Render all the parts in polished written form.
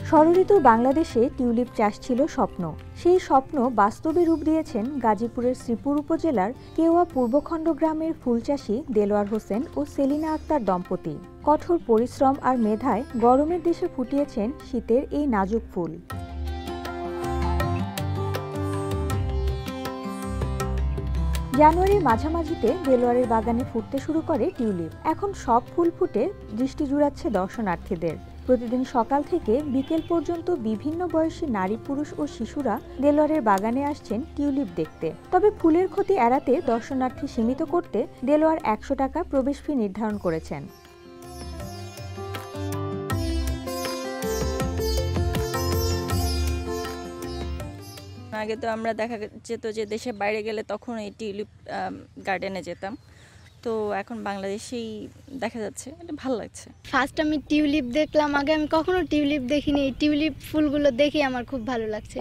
ষড়ঋতুর বাংলাদেশে টিউলিপ চাষ ছিল স্বপ্ন। সেই স্বপ্ন বাস্তবে রূপ দিয়েছেন গাজীপুরের শ্রীপুর উপজেলার কেওয়া পূর্বখণ্ড গ্রামের ফুলচাষী দেলোয়ার হোসেন ও সেলিনা আক্তার দম্পতি। কঠোর পরিশ্রম আর মেধায় গরমের দেশে ফুটিয়েছেন শীতের এই নাজুক ফুল। জানুয়ারির মাঝামাঝিতে দেলোয়ারের বাগানে ফুটতে শুরু করে টিউলিপ। এখন সব ফুল ফুটে দৃষ্টি জুড়াচ্ছে দর্শনার্থীদের। প্রতিদিন সকাল থেকে বিকেল পর্যন্ত বিভিন্ন বয়সী নারী, পুরুষ ও শিশুরা দেলোয়ারের বাগানে আসছেন টিউলিপ দেখতে। তবে ফুলের ক্ষতি এড়াতে দর্শনার্থী সীমিত করতে দেলোয়ার ১০০ টাকা প্রবেশ ফি নির্ধারণ করেছেন। আগে তো আমরা দেখা যেত যে দেশের বাইরে গেলে তখন এই টিউলিপ গার্ডেনে যেতাম, তো এখন বাংলাদেশেই দেখা যাচ্ছে, এটা ভালো লাগছে। ফার্স্ট আমি টিউলিপ দেখলাম, আগে আমি কখনো টিউলিপ দেখিনি। এই টিউলিপ ফুলগুলো দেখে আমার খুব ভালো লাগছে।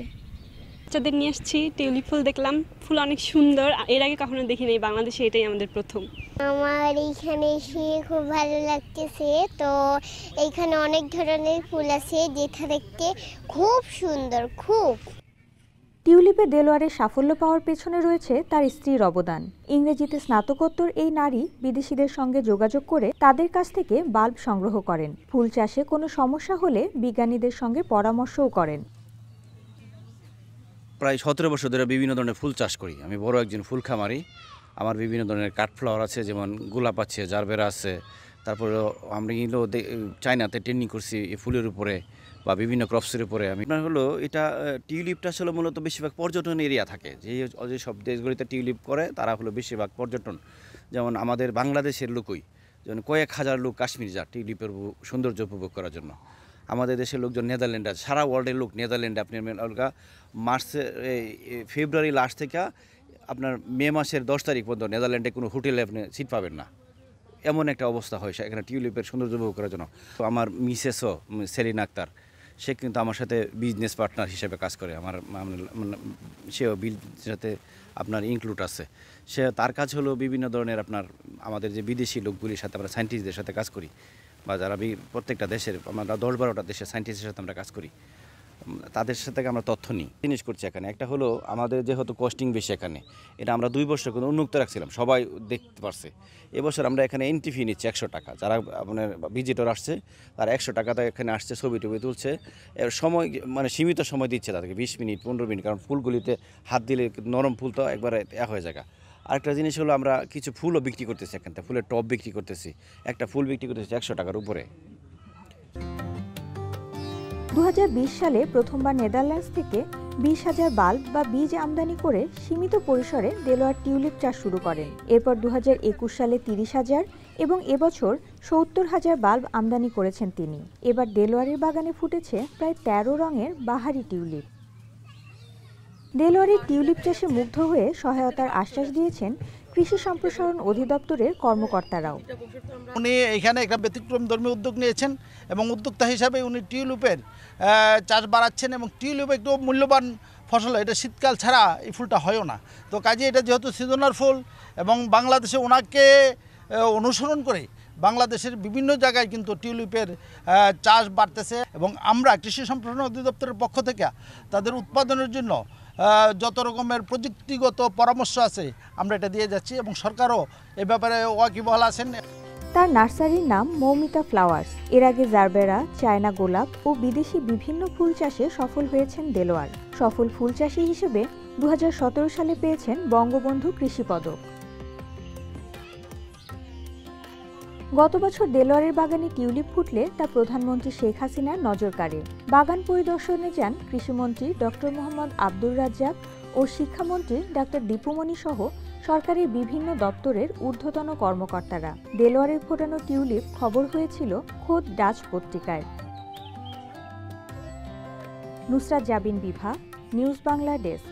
বাচ্চাদের নিয়ে আসছি, টিউলিপ ফুল দেখলাম, ফুল অনেক সুন্দর, এর আগে কখনো দেখিনি, বাংলাদেশে এটাই আমাদের প্রথম। আমার এইখানে এসে খুব ভালো লাগতেছে। তো এইখানে অনেক ধরনের ফুল আছে যেটা দেখতে খুব সুন্দর। টিউলিপে দেলোয়ারের সাফল্য পাওয়ার পেছনে রয়েছে তার স্ত্রীর অবদান। ইংরেজিতে স্নাতকোত্তর এই নারী বিদেশিদের সঙ্গে যোগাযোগ করে তাদের কাছ থেকে বাল্ব সংগ্রহ করেন। ফুল চাষে কোনো সমস্যা হলে বিজ্ঞানীদের সঙ্গে পরামর্শও করেন। প্রায় ১৭ বছর ধরে বিভিন্ন ধরনের ফুল চাষ করি। আমি বড় একজন ফুল খামারি। আমার বিভিন্ন ধরনের কাঠফ্লাওয়ার আছে, যেমন গোলাপ আছে, জারবেরা আছে। তারপরে আমরা কিন্তু চায়নাতে ট্রেনিং করছি এই ফুলের উপরে বা বিভিন্ন ক্রপসের উপরে। আমি আপনার হলো এটা টিউলিপটা আসলে মূলত বেশিরভাগ পর্যটন এরিয়া থাকে। যে সব দেশগুলিতে টিউলিপ করে তারা হলো বেশিরভাগ পর্যটন। যেমন আমাদের বাংলাদেশের লোকই, যেমন কয়েক হাজার লোক কাশ্মীর যায় টিউলিপের সৌন্দর্য উপভোগ করার জন্য। আমাদের দেশের লোকজন নেদারল্যান্ডে আছে, সারা ওয়ার্ল্ডের লোক নেদারল্যান্ডে। আপনি ফেব্রুয়ারি লাস্ট থেকে আপনার মে মাসের ১০ তারিখ পর্যন্ত নেদারল্যান্ডে কোনো হোটেলে আপনি সিট পাবেন না, এমন একটা অবস্থা হয় এখানে টিউলিপের সৌন্দর্য উপভোগ করার জন্য। তো আমার মিসেসও সেলিনা আক্তার, সে কিন্তু আমার সাথে বিজনেস পার্টনার হিসেবে কাজ করে। সেও সাথে আপনার ইনক্লুড আছে। তার কাজ হলো বিভিন্ন ধরনের আমাদের যে বিদেশি লোকগুলির সাথে আমরা সায়েন্টিস্টদের সাথে কাজ করি, বা যারা প্রত্যেকটা দেশের আমরা ১০-১২টা দেশের সায়েন্টিস্টের সাথে আমরা কাজ করি, তাদের সাথে আমরা তথ্য নিই, জিনিস করছি এখানে। একটা হলো আমাদের যেহেতু কস্টিং বেশি এখানে, এটা আমরা 2 বছর কিন্তু উন্মুক্ত রাখছিলাম, সবাই দেখতে পারছে। এবছর আমরা এখানে এন্ট্রি ফি নিচ্ছি ১০০ টাকা। যারা আপনার ভিজিটর আসছে তারা ১০০ টাকাতে এখানে আসছে, ছবি টবি তুলছে। সময় সীমিত সময় দিচ্ছে তাদেরকে, 20 মিনিট 15 মিনিট, কারণ ফুলগুলিতে হাত দিলে নরম ফুল তো একবারে হয়ে যায়। আরেকটা জিনিস হলো আমরা কিছু ফুলও বিক্রি করতেছি এখান থেকে, ফুলের টব বিক্রি করতেছি। একটা ফুল বিক্রি করতেছি ১০০ টাকার উপরে। ২০২০ সালে প্রথমবার নেদারল্যান্ডস থেকে ২০,০০০ বাল্ব বা বীজ আমদানি করে সীমিত পরিসরে দেলোয়ার টিউলিপ চাষ শুরু করেন। এরপর ২০২১ সালে ৩০,০০০ এবং এবছর ৭০,০০০ বাল্ব আমদানি করেছেন তিনি। এবার দেলোয়ারের বাগানে ফুটেছে প্রায় ১৩ রঙের বাহারি টিউলিপ। দেলোয়ারের টিউলিপ চাষে মুগ্ধ হয়ে সহায়তার আশ্বাস দিয়েছেন কৃষি সম্প্রসারণ অধিদপ্তরের কর্মকর্তারাও। উনি এখানে একটা ব্যতিক্রমধর্মী উদ্যোগ নিয়েছেন এবং উদ্যোক্তা হিসাবে উনি টিউলিপের চাষ বাড়াচ্ছেন। এবং টিউলিপ একটু মূল্যবান ফসল, এটা শীতকাল ছাড়া এই ফুলটা হয়ও না। তো কাজে এটা যেহেতু সিজনাল ফুল, এবং বাংলাদেশে ওনাকে অনুসরণ করে বাংলাদেশের বিভিন্ন জায়গায় কিন্তু টিউলিপের চাষ বাড়তেছে। এবং আমরা কৃষি সম্প্রসারণ অধিদপ্তরের পক্ষ থেকে তাদের উৎপাদনের জন্য যত রকমের প্রযুক্তিগত পরামর্শ আছে আমরা এটা দিয়ে যাচ্ছি, এবং সরকারও এ ব্যাপারে ওয়াকিবহাল আছেন। তার নার্সারির নাম মৌমিতা ফ্লাওয়ার্স। এর আগে জারবেরা, চায়না গোলাপ ও বিদেশি বিভিন্ন ফুল চাষে সফল হয়েছেন দেলোয়ার। সফল ফুল চাষী হিসেবে ২০১৭ সালে পেয়েছেন বঙ্গবন্ধু কৃষি পদক। গত বছর দেলোয়ারের বাগানে টিউলিপ ফুটলে তা প্রধানমন্ত্রী শেখ হাসিনার নজর কাড়ে। বাগান পরিদর্শনে যান কৃষিমন্ত্রী ডক্টর মোহাম্মদ আব্দুর রাজ্জাক ও শিক্ষামন্ত্রী ডাক্তার দীপুমণি সহ সরকারের বিভিন্ন দপ্তরের ঊর্ধ্বতন কর্মকর্তারা। দেলোয়ারের ফোটানো টিউলিপ খবর হয়েছিল খোদ ডাচ পত্রিকায়। নুসরাত জাবিন বিভা, নিউজ বাংলা ডেস্ক।